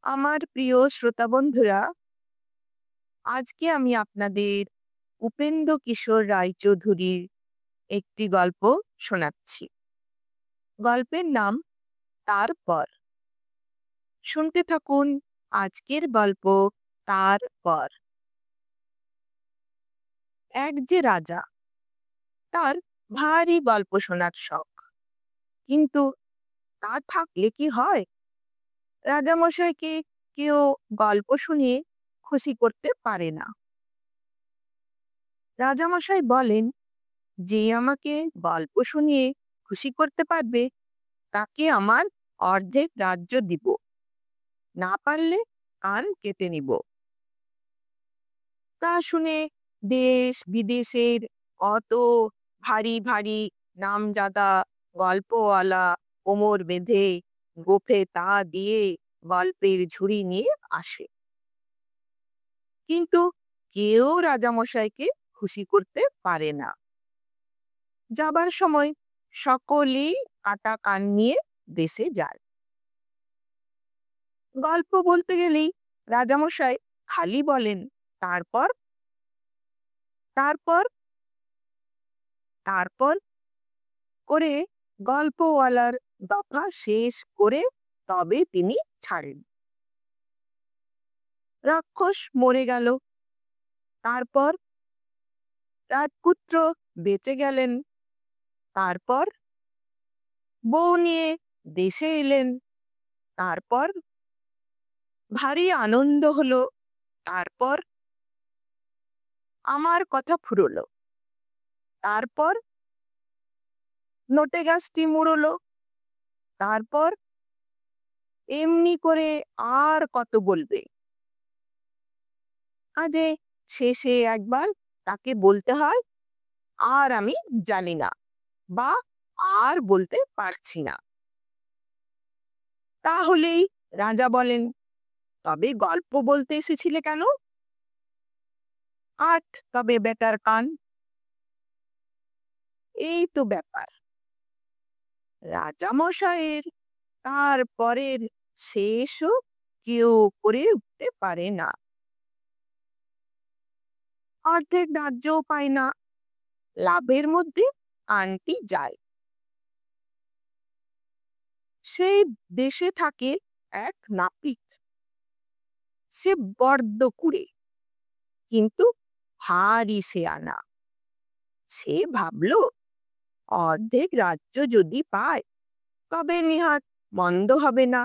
আমার প্রিয় শ্রোতা বন্ধুরা, আজকে আমি আপনাদের উপেন্দ্র কিশোর রায়চৌধুরীর একটি গল্প শোনাচ্ছি। গল্পের নাম তারপর। শুনতে থাকুন আজকের গল্প তারপর। এক যে রাজা, তার ভারী গল্প শোনার শখ। কিন্তু তা থাকলে কি হয়? রাজামশাইকে কেউ গল্প শুনিয়ে খুশি করতে পারে না। রাজামশাই বলেন, যে আমাকে গল্প শুনিয়ে খুশি করতে পারবে তাকে আমার অর্ধেক রাজ্য দিব, না পারলে কান কেটে নিব। তা শুনে দেশ বিদেশের অত ভারী ভারী নামজাদা গল্পওয়ালা কোমর বেঁধে গোফে তা দিয়ে গল্পের ঝুড়ি নিয়ে আসে। কিন্তু কেউ রাজামশাইকে খুশি করতে পারে না। যাবার সময় সকলেই কাটা কান নিয়ে দেশে যায়। গল্প বলতে গেলেই রাজামশাই খালি বলেন, তারপর তারপর তারপর করে গল্পওয়ালার দফা শেষ করে তবে তিনি ছাড়েন। রাক্ষস মরে গেল, তারপর রাজপুত্র বেঁচে গেলেন, তারপর বউ নিয়ে দেশে এলেন, তারপর ভারী আনন্দ হলো, তারপর আমার কথা ফুরলো, তারপর নোটে গাছটি মুড়লো, তারপর এমনি করে আর কত বলবে। কাজে শেষে একবার তাকে বলতে হয়, আর আমি জানি না, বা আর বলতে পারছি না। তাহলেই রাজা বলেন, তবে গল্প বলতে এসেছিলে কেন? কাট তবে বেটার কান। এই তো ব্যাপার। রাজামশাইয়ের তারপরের শেষও কেউ করে উঠতে পারে না। অর্ধেক রাজ্যও পায় না, লাভের মধ্যে আনটি যায়। সেই দেশে থাকে এক নাপিত। সে বড্ড কুড়ে, কিন্তু ভারী শেয়ানা। সে ভাবল, অর্ধেক রাজ্য যদি পায় তবে নিহাত মন্দ হবে না।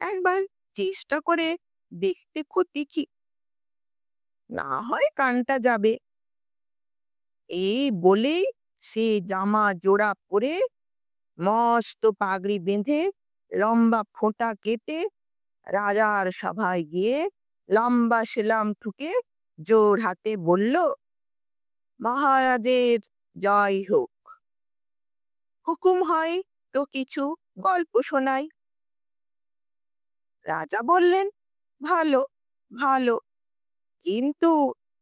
একবার চেষ্টা করে দেখতে ক্ষতি কি, না হয় কানটা যাবে। এই বলেই সে জামা জোড়া পরে মস্ত পাগড়ি বেঁধে লম্বা ফোঁটা কেটে রাজার সভায় গিয়ে লম্বা সেলাম ঠুকে জোর হাতে বলল, মহারাজের জয় হোক। হুকুম হয় তো কিছু গল্প শোনাই। রাজা বললেন, ভালো ভালো, কিন্তু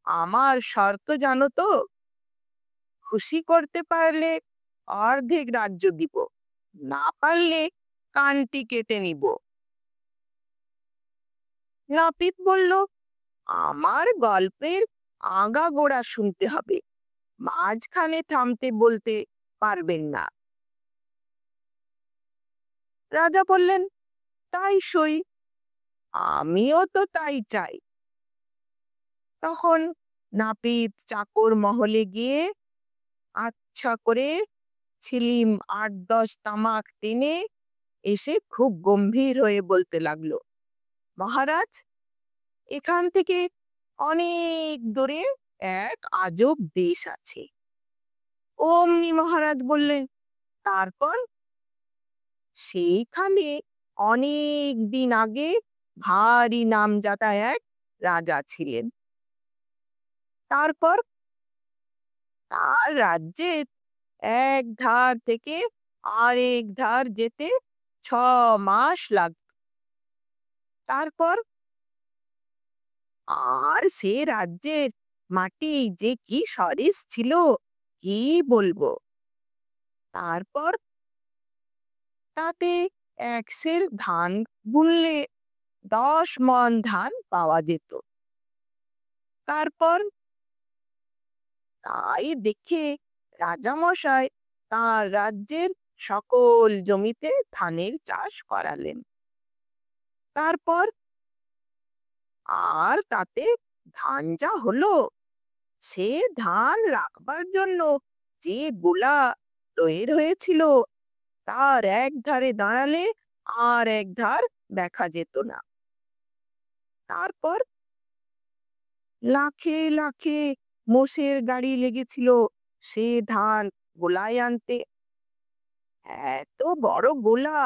আমার শর্ত জানো তো? খুশি করতে পারলে অর্ধেক রাজ্য দিব, না পারলে কানটি কেটে নিব। নাপিত বলল, আমার গল্পের আগাগোড়া শুনতে হবে, মাঝখানে থামতে বলতে পারবেন না। রাজা বললেন, তাই সই, আমিও তো তাই চাই। তখন নাপিত চাকর মহলে গিয়ে আচ্ছা করে ছিলিম ৮-১০ তামাক টেনে এসে খুব গম্ভীর হয়ে বলতে লাগলো, মহারাজ, এখান থেকে অনেক দূরে এক আজব দেশ আছে। অমনি মহারাজ বললেন, তারপর? সেইখানে অনেক দিন আগে ভারী নামজাদা এক রাজা ছিলেন। তারপর তার রাজ্যের এক ধার থেকে আরেক ধার যেতে ৬ মাস লাগত। তারপর আর সে রাজ্যের মাটি যে কি সরেস ছিল, কি বলবো। তারপর তাতে এক সের ধান বুনলে 10 মণ ধান পাওয়া যেত। তারপর তাই দেখে রাজামশাই তার রাজ্যের সকল জমিতে ধানের চাষ করালেন। তারপর আর তাতে ধান যা হলো, সে ধান রাখবার জন্য যে গোলা তৈরি হয়েছিল, তার এক ধারে দাঁড়ালে আর এক ধার দেখা যেত না। তারপর লাখে লাখে মোষের গাড়ি লেগেছিল সে ধান গোলায় আনতে। এত বড় গোলা,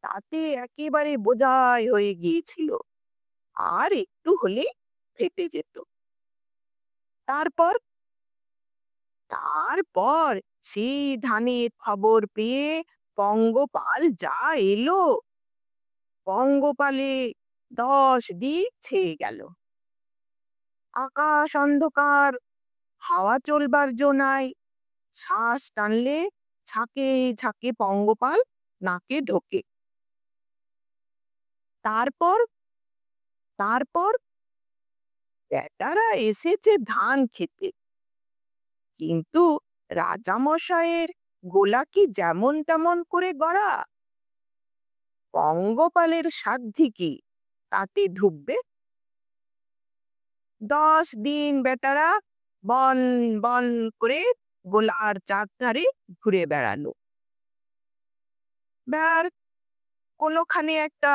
তাতে একেবারে বোঝাই হয়ে গিয়েছিল, আর একটু হলে ফেটে যেত। তারপর তারপর সেই ধানের খবর পেয়ে পঙ্গপাল যা এলো, পঙ্গপালে 10 দিক ছেয়ে গেল। আকাশ অন্ধকার, হাওয়া চলবার জো নাই। শ্বাস টানলে ঝাঁকে ঝাঁকে পঙ্গপাল নাকে ঢোকে। তারপর তারপর বেটারা এসেছে ধান খেতে, কিন্তু রাজামশাইয়ের গোলা কি যেমন তেমন করে গড়া? পঙ্গপালের সাধ্যি কি তাতে ঢুকবে? 10 দিন বেটারা বন বন করে গোলার চারধারে ঘুরে বেড়ালো, বেড়ার কোনোখানে একটা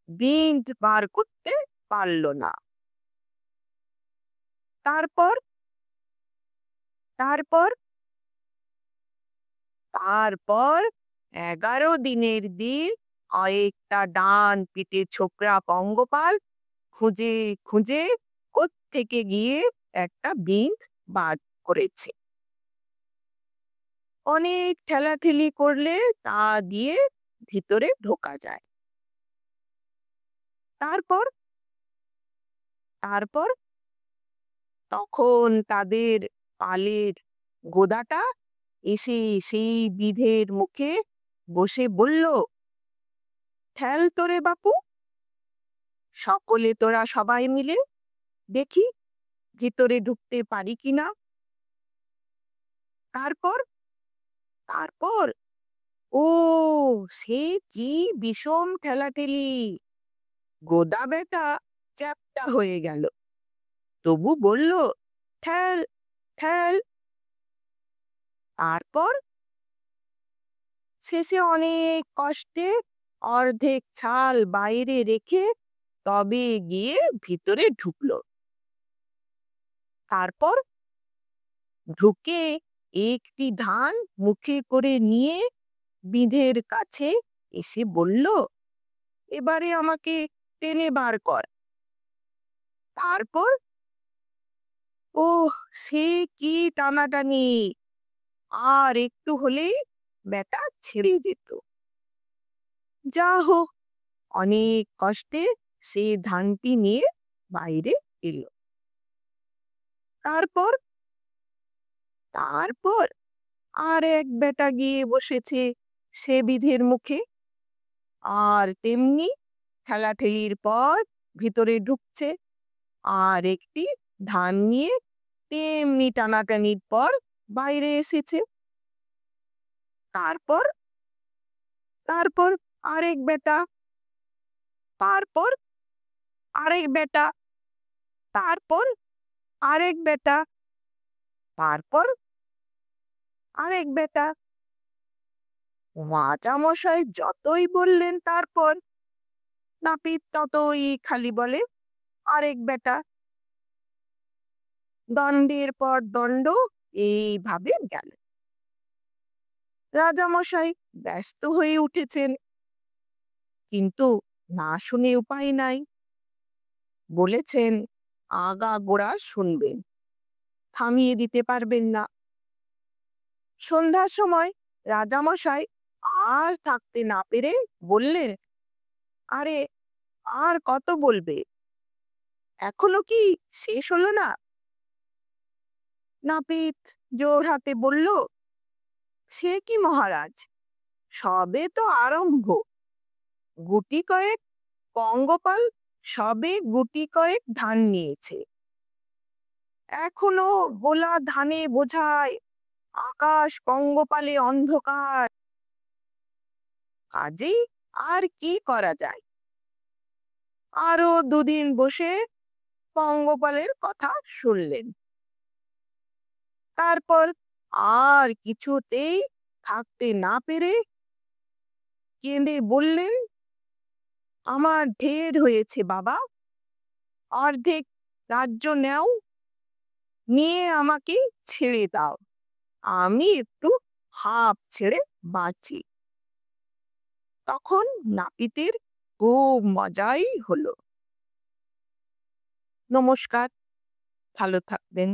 বিঁধ বার করতে পারল না। তারপর তারপর তারপর 11 দিনের দিন কয়েকটা ডান পিটে ছোকরা পঙ্গপাল খুঁজে খুঁজে কোত্থেকে গিয়ে একটা বিঁধ বার করেছে। অনেক ঠেলাঠেলি করলে তা দিয়ে ভিতরে ঢোকা যায়। তারপর তারপর তখন তাদের পালের গোদাটা এসে সেই বিঁধের মুখে বসে বলল, ঠেল তোরে বাপু, সকলে তোরা সবাই মিলে দেখি ভিতরে ঢুকতে পারি কিনা। তারপর তারপর ও, সে কি বিষম ঠেলাঠেলি! গোদা বেটা চ্যাপ্টা হয়ে গেল, তবু বলল, ঠেল ঠেল। তারপর শেষে অনেক কষ্টে অর্ধেক ছাল বাইরে রেখে তবে গিয়ে ভিতরে ঢুকলো। তারপর ঢুকে একটি ধান মুখে করে নিয়ে বিঁধের কাছে এসে বলল, এবারে আমাকে টেনে বার কর। তারপর ওহ, সে কি টানাটানি! আর একটু হলেই বেটা ছেড়ে যেত। যা হোক, অনেক কষ্টে সে ধানটি নিয়ে বাইরে এলো। তারপর তারপর আর এক বেটা গিয়ে বসেছে সে বিধের মুখে, আর তেমনি ঠেলাঠেলির পর ভিতরে ঢুকছে, আর একটি ধান নিয়ে তেমনি টানাটানির পর বাইরে এসেছে। তারপর তারপর আরেক বেটা, তারপর আরেক বেটা, তারপর আরেক বেটা, তারপর আরেক বেটা। রাজামশাই যতই বললেন তারপর, নাপিত ততই খালি বলে আরেক বেটা। দণ্ডের পর দণ্ড এইভাবে গেল। রাজামশাই ব্যস্ত হয়ে উঠেছেন, কিন্তু না শুনে উপায় নাই। বলেছেন আগা গোড়া শুনবেন, থামিয়ে দিতে পারবেন না। সন্ধ্যার সময় রাজামশাই আর থাকতে না পেরে বললেন, আরে আর কত বলবে, এখনো কি শেষ হলো না? নাপিত জোর হাতে বলল, সে কি মহারাজ, সবে তো আরম্ভ। গুটি কয়েক পঙ্গপাল সবে গুটি কয়েক ধান নিয়েছে। এখনো গোলা ধানে বোঝায়, আকাশ পঙ্গপালে অন্ধকার। কাজেই আর কি করা যায়? আরো দুদিন বসে পঙ্গপালের কথা শুনলেন। তারপর আর কিছুতেই থাকতে না পেরে কেঁদে বললেন, আমার ঢের হয়েছে বাবা, অর্ধেক রাজ্য নাও, নিয়ে আমাকে ছেড়ে দাও, আমি একটু হাঁপ ছেড়ে বাঁচি। তখন নাপিতের খুব মজাই হলো। নমস্কার, ভালো থাকবেন।